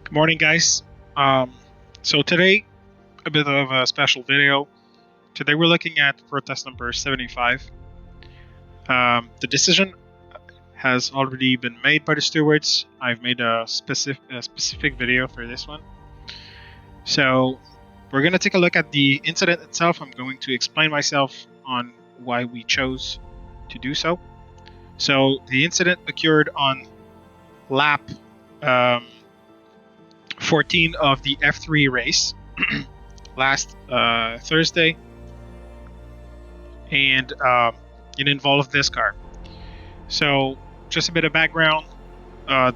Good morning, guys. So today, a bit of a special video. Today we're looking at protest number 75. The decision has already been made by the stewards. I've made a specific video for this one. So we're going to take a look at the incident itself. I'm going to explain myself on why we chose to do so. So the incident occurred on lap 14 of the F3 race last Thursday, and it involved this car. So just a bit of background,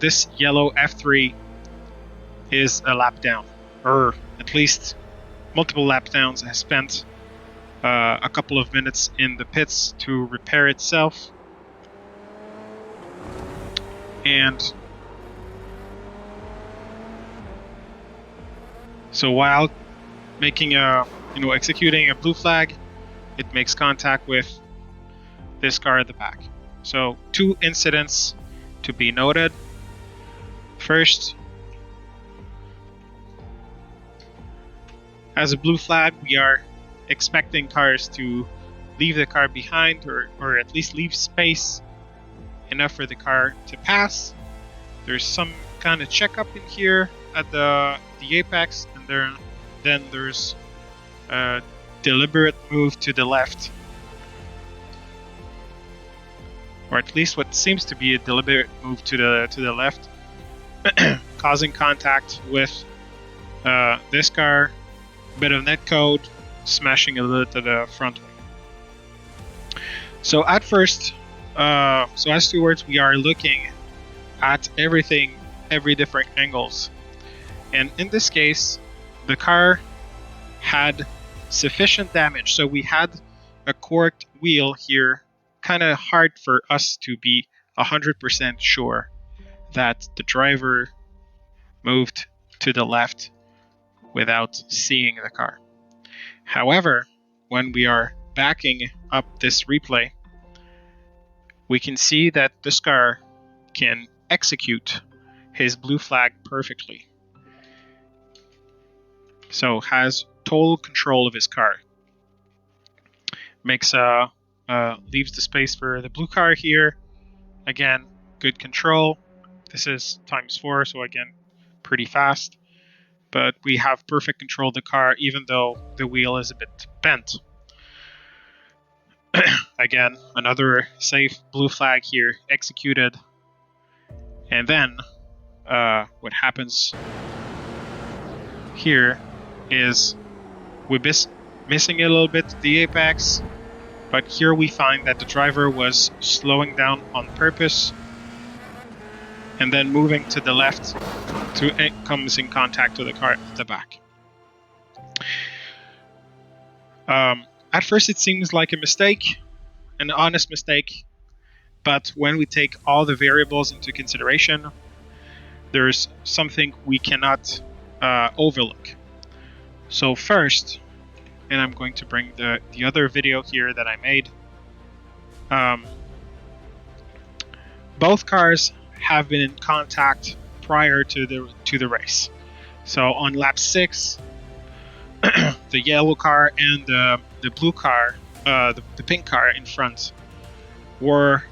this yellow F3 is a lap down, or at least multiple lap downs. It has spent a couple of minutes in the pits to repair itself, and so while making executing a blue flag, it makes contact with this car at the back. So two incidents to be noted. First, as a blue flag, we are expecting cars to leave the car behind, or at least leave space enough for the car to pass. There's some kind of checkup in here at the apex, and then there's a deliberate move to the left, or at least what seems to be a deliberate move to the left, causing contact with this car, a bit of netcode, smashing a little to the front wing. So at first, so as stewards, we are looking at everything, every different angles, and in this case, the car had sufficient damage. So we had a corked wheel here. Kind of hard for us to be 100% sure that the driver moved to the left without seeing the car. However, when we are backing up this replay, we can see that this car can execute his blue flag perfectly. So has total control of his car. Makes leaves the space for the blue car here. Again, good control. This is ×4, so again, pretty fast. But we have perfect control of the car, even though the wheel is a bit bent. Again, another safe blue flag here executed. And then what happens here is we're missing a little bit the apex. But here we find that the driver was slowing down on purpose and then moving to the left to comes in contact with the car at the back. At first it seems like a mistake, an honest mistake, but when we take all the variables into consideration, there's something we cannot overlook. So first, and I'm going to bring the other video here that I made. Both cars have been in contact prior to the race. So on lap 6, the yellow car and the blue car, the pink car in front, were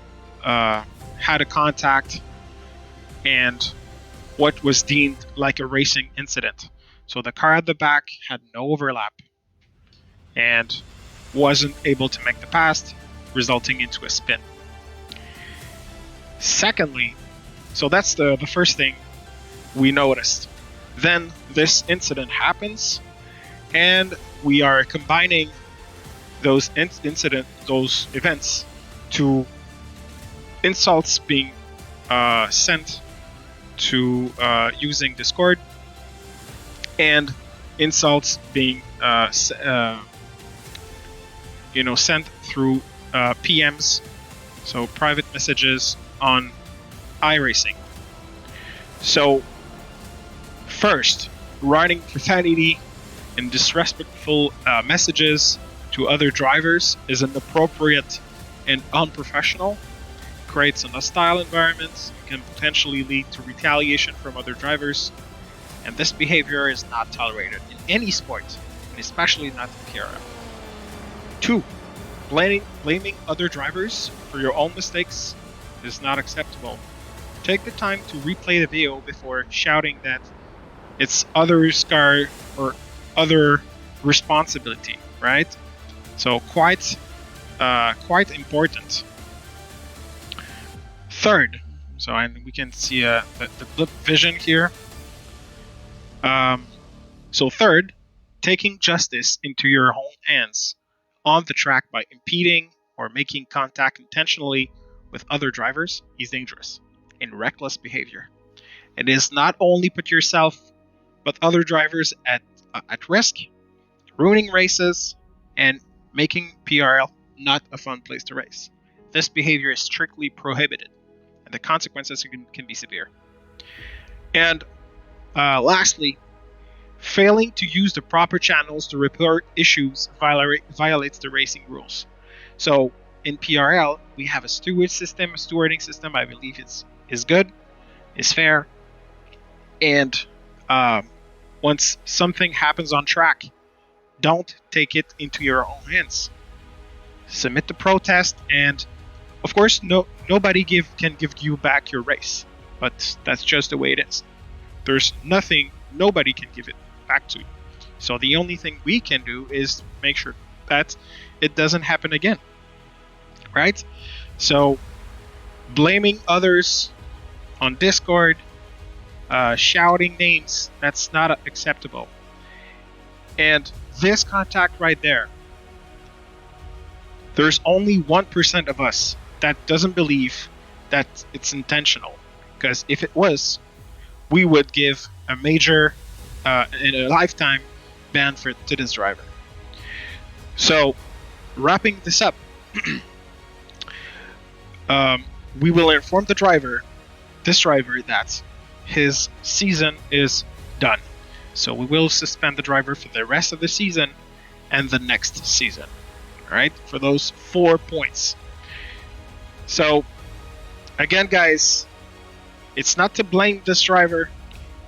had a contact, and what was deemed like a racing incident. So the car at the back had no overlap and wasn't able to make the pass, resulting into a spin. Secondly, so that's the first thing we noticed. Then this incident happens, and we are combining those events to insults being sent to using Discord, and insults being sent through PMs, so private messages on iRacing. So first, writing profanity and disrespectful messages to other drivers is inappropriate and unprofessional, creates an hostile environment, can potentially lead to retaliation from other drivers, and this behavior is not tolerated in any sport, and especially not in PRL. 2. Blaming other drivers for your own mistakes is not acceptable. Take the time to replay the video before shouting that it's others' car or other responsibility, right? So quite important. 3rd, and we can see the blip vision here. So 3rd, taking justice into your own hands on the track by impeding or making contact intentionally with other drivers is dangerous and reckless behavior. It is not only put yourself but other drivers at risk, ruining races, and making PRL not a fun place to race. This behavior is strictly prohibited, and the consequences can be severe. And lastly, failing to use the proper channels to report issues violates the racing rules. So in PRL, we have a stewarding system. I believe is good, is fair, and once something happens on track, don't take it into your own hands. Submit the protest, and of course, nobody can give you back your race, but that's just the way it is. There's nothing nobody can give it back to you. So the only thing we can do is make sure that it doesn't happen again, right? So blaming others on Discord, shouting names, that's not acceptable. And this contact right there, there's only 1% of us that doesn't believe that it's intentional, because if it was, we would give a major in a lifetime ban to this driver. So wrapping this up, we will inform this driver that his season is done. So we will suspend the driver for the rest of the season and the next season, right? For those 4 points. So again, guys, it's not to blame this driver.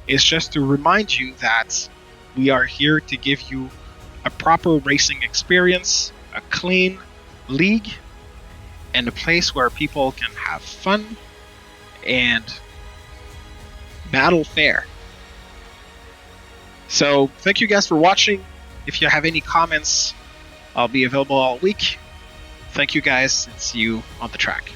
It's just to remind you that we are here to give you a proper racing experience, a clean league, and a place where people can have fun and battle fair. So thank you guys for watching. If you have any comments, I'll be available all week. Thank you guys, and see you on the track.